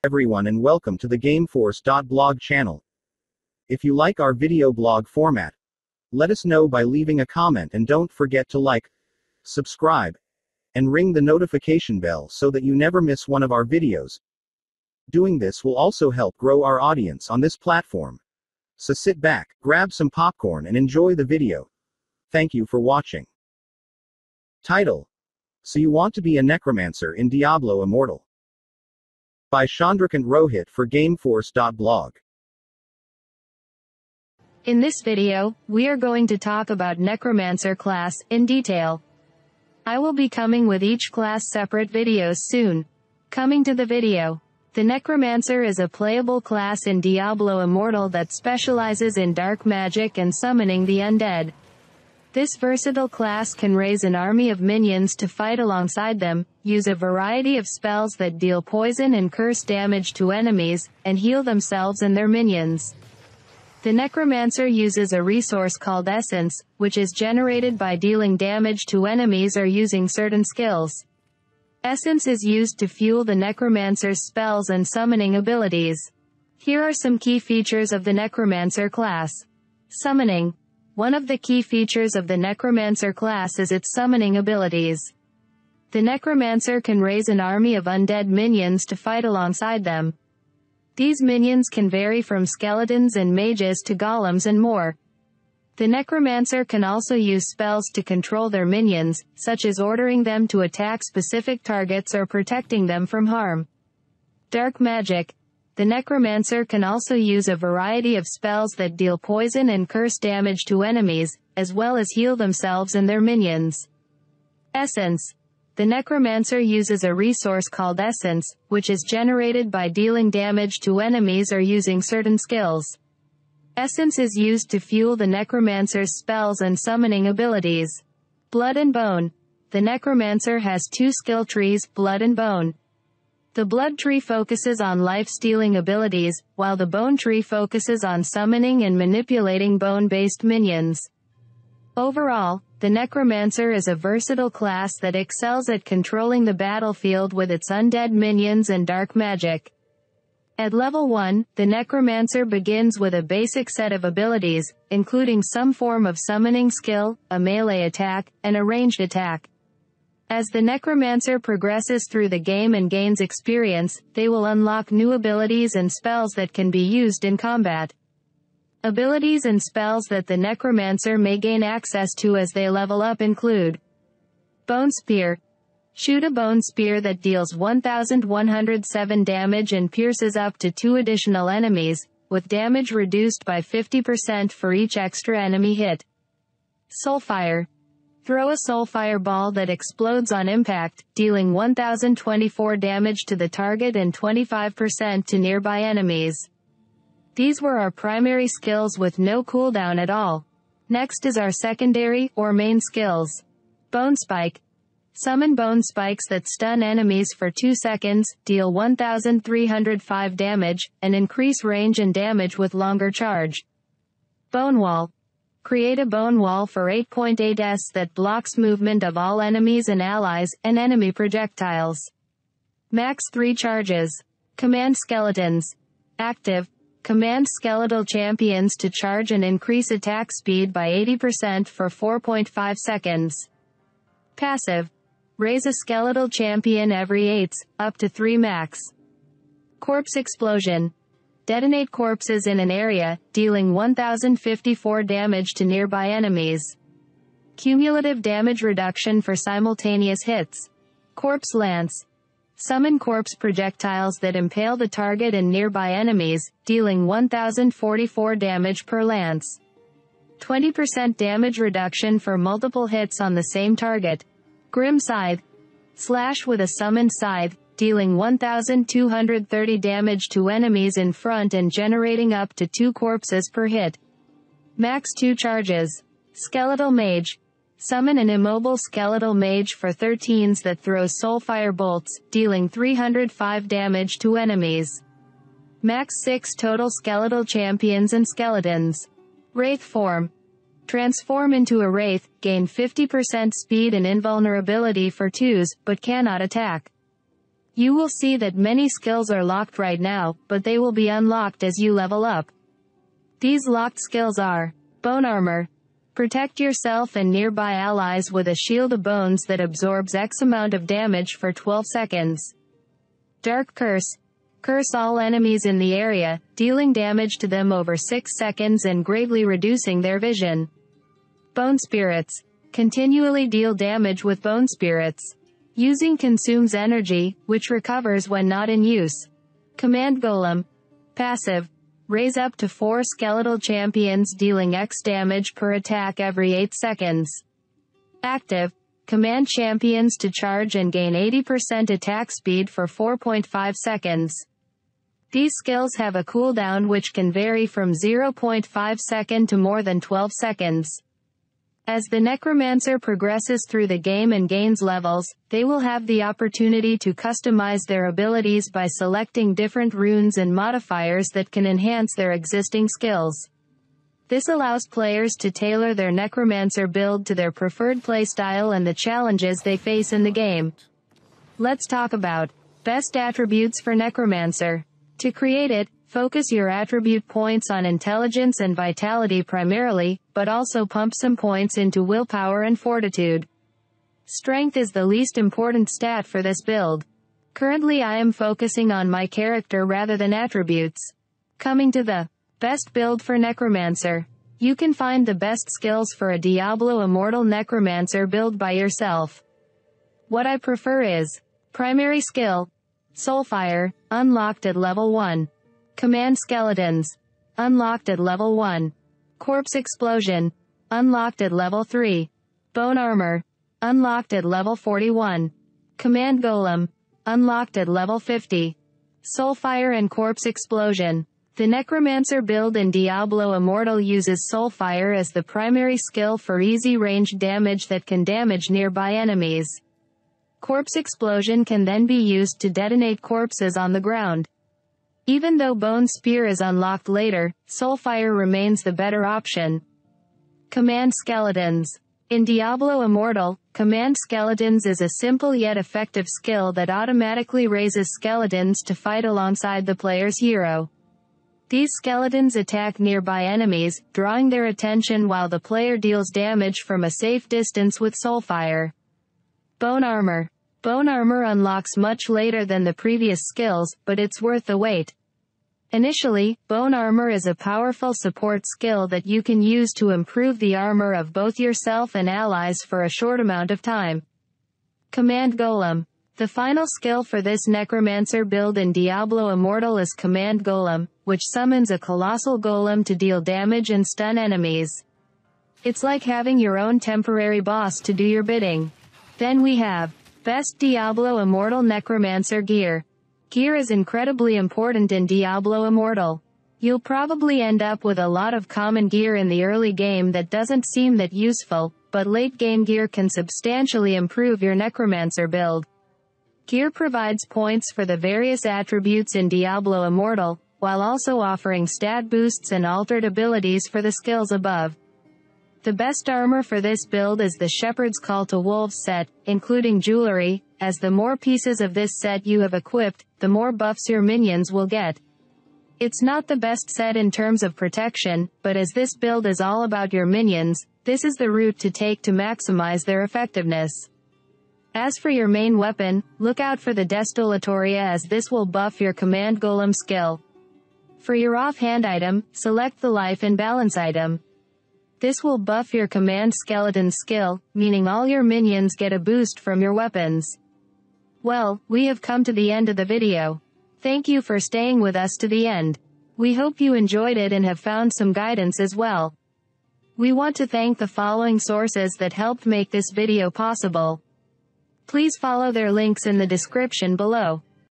Everyone and welcome to the Gameforce.blog channel. If you like our video blog format, let us know by leaving a comment and don't forget to like, subscribe, and ring the notification bell so that you never miss one of our videos. Doing this will also help grow our audience on this platform. So sit back, grab some popcorn and enjoy the video. Thank you for watching. Title: So You Want to Be a Necromancer in Diablo Immortal, by Chandrakant Rohit for Gameforce.blog. In this video, we are going to talk about Necromancer class in detail. I will be coming with each class separate videos soon. Coming to the video. The Necromancer is a playable class in Diablo Immortal that specializes in dark magic and summoning the undead. This versatile class can raise an army of minions to fight alongside them, use a variety of spells that deal poison and curse damage to enemies, and heal themselves and their minions. The Necromancer uses a resource called Essence, which is generated by dealing damage to enemies or using certain skills. Essence is used to fuel the Necromancer's spells and summoning abilities. Here are some key features of the Necromancer class. Summoning. One of the key features of the Necromancer class is its summoning abilities. The Necromancer can raise an army of undead minions to fight alongside them. These minions can vary from skeletons and mages to golems and more. The Necromancer can also use spells to control their minions, such as ordering them to attack specific targets or protecting them from harm. Dark magic. The Necromancer can also use a variety of spells that deal poison and curse damage to enemies, as well as heal themselves and their minions. Essence. The Necromancer uses a resource called Essence, which is generated by dealing damage to enemies or using certain skills. Essence is used to fuel the Necromancer's spells and summoning abilities. Blood and Bone. The Necromancer has two skill trees, Blood and Bone. The Blood tree focuses on life-stealing abilities, while the Bone tree focuses on summoning and manipulating bone-based minions. Overall, the Necromancer is a versatile class that excels at controlling the battlefield with its undead minions and dark magic. At level 1, the Necromancer begins with a basic set of abilities, including some form of summoning skill, a melee attack, and a ranged attack. As the Necromancer progresses through the game and gains experience, they will unlock new abilities and spells that can be used in combat. Abilities and spells that the Necromancer may gain access to as they level up include: Bone Spear. Shoot a bone spear that deals 1107 damage and pierces up to 2 additional enemies, with damage reduced by 50% for each extra enemy hit. Soulfire. Throw a Soulfire ball that explodes on impact, dealing 1024 damage to the target and 25% to nearby enemies. These were our primary skills with no cooldown at all. Next is our secondary, or main skills. Bone Spike. Summon bone spikes that stun enemies for 2 seconds, deal 1305 damage, and increase range and damage with longer charge. Bone Wall. Create a bone wall for 8.8 S that blocks movement of all enemies and allies, and enemy projectiles. Max 3 charges. Command Skeletons. Active. Command skeletal champions to charge and increase attack speed by 80% for 4.5 seconds. Passive. Raise a skeletal champion every 8, up to 3 max. Corpse Explosion. Detonate corpses in an area, dealing 1054 damage to nearby enemies. Cumulative damage reduction for simultaneous hits. Corpse Lance. Summon corpse projectiles that impale the target and nearby enemies, dealing 1044 damage per lance. 20% damage reduction for multiple hits on the same target. Grim Scythe. Slash with a summoned scythe, dealing 1230 damage to enemies in front and generating up to 2 corpses per hit. Max 2 charges. Skeletal Mage. Summon an immobile Skeletal Mage for 13s that throws Soulfire bolts, dealing 305 damage to enemies. Max 6 total skeletal champions and skeletons. Wraith Form. Transform into a Wraith, gain 50% speed and invulnerability for 2s, but cannot attack. You will see that many skills are locked right now, but they will be unlocked as you level up. These locked skills are Bone Armor. Protect yourself and nearby allies with a shield of bones that absorbs X amount of damage for 12 seconds. Dark Curse. Curse all enemies in the area, dealing damage to them over 6 seconds and greatly reducing their vision. Bone Spirits. Continually deal damage with Bone Spirits. Using consumes energy, which recovers when not in use. Command Golem. Passive. Raise up to 4 skeletal champions dealing X damage per attack every 8 seconds. Active. Command champions to charge and gain 80% attack speed for 4.5 seconds. These skills have a cooldown which can vary from 0.5 second to more than 12 seconds. As the Necromancer progresses through the game and gains levels, they will have the opportunity to customize their abilities by selecting different runes and modifiers that can enhance their existing skills. This allows players to tailor their Necromancer build to their preferred playstyle and the challenges they face in the game. Let's talk about best attributes for Necromancer. To create it, focus your attribute points on intelligence and vitality primarily, but also pump some points into willpower and fortitude. Strength is the least important stat for this build. Currently I am focusing on my character rather than attributes. Coming to the best build for Necromancer. You can find the best skills for a Diablo Immortal Necromancer build by yourself. What I prefer is primary skill, Soulfire, unlocked at level 1. Command Skeletons, unlocked at level 1. Corpse Explosion, unlocked at level 3. Bone Armor, unlocked at level 41. Command Golem, unlocked at level 50. Soulfire and Corpse Explosion. The Necromancer build in Diablo Immortal uses Soulfire as the primary skill for easy ranged damage that can damage nearby enemies. Corpse Explosion can then be used to detonate corpses on the ground. Even though Bone Spear is unlocked later, Soulfire remains the better option. Command Skeletons. In Diablo Immortal, Command Skeletons is a simple yet effective skill that automatically raises skeletons to fight alongside the player's hero. These skeletons attack nearby enemies, drawing their attention while the player deals damage from a safe distance with Soulfire. Bone Armor. Bone Armor unlocks much later than the previous skills, but it's worth the wait. Initially, Bone Armor is a powerful support skill that you can use to improve the armor of both yourself and allies for a short amount of time. Command Golem. The final skill for this Necromancer build in Diablo Immortal is Command Golem, which summons a colossal golem to deal damage and stun enemies. It's like having your own temporary boss to do your bidding. Then we have best Diablo Immortal Necromancer gear. Gear is incredibly important in Diablo Immortal. You'll probably end up with a lot of common gear in the early game that doesn't seem that useful, but late game gear can substantially improve your Necromancer build. Gear provides points for the various attributes in Diablo Immortal, while also offering stat boosts and altered abilities for the skills above. The best armor for this build is the Shepherd's Call to Wolves set, including jewelry, as the more pieces of this set you have equipped, the more buffs your minions will get. It's not the best set in terms of protection, but as this build is all about your minions, this is the route to take to maximize their effectiveness. As for your main weapon, look out for the Destolatoria as this will buff your Command Golem skill. For your offhand item, select the Life and Balance item. This will buff your Command Skeleton skill, meaning all your minions get a boost from your weapons. Well, we have come to the end of the video. Thank you for staying with us to the end. We hope you enjoyed it and have found some guidance as well. We want to thank the following sources that helped make this video possible. Please follow their links in the description below.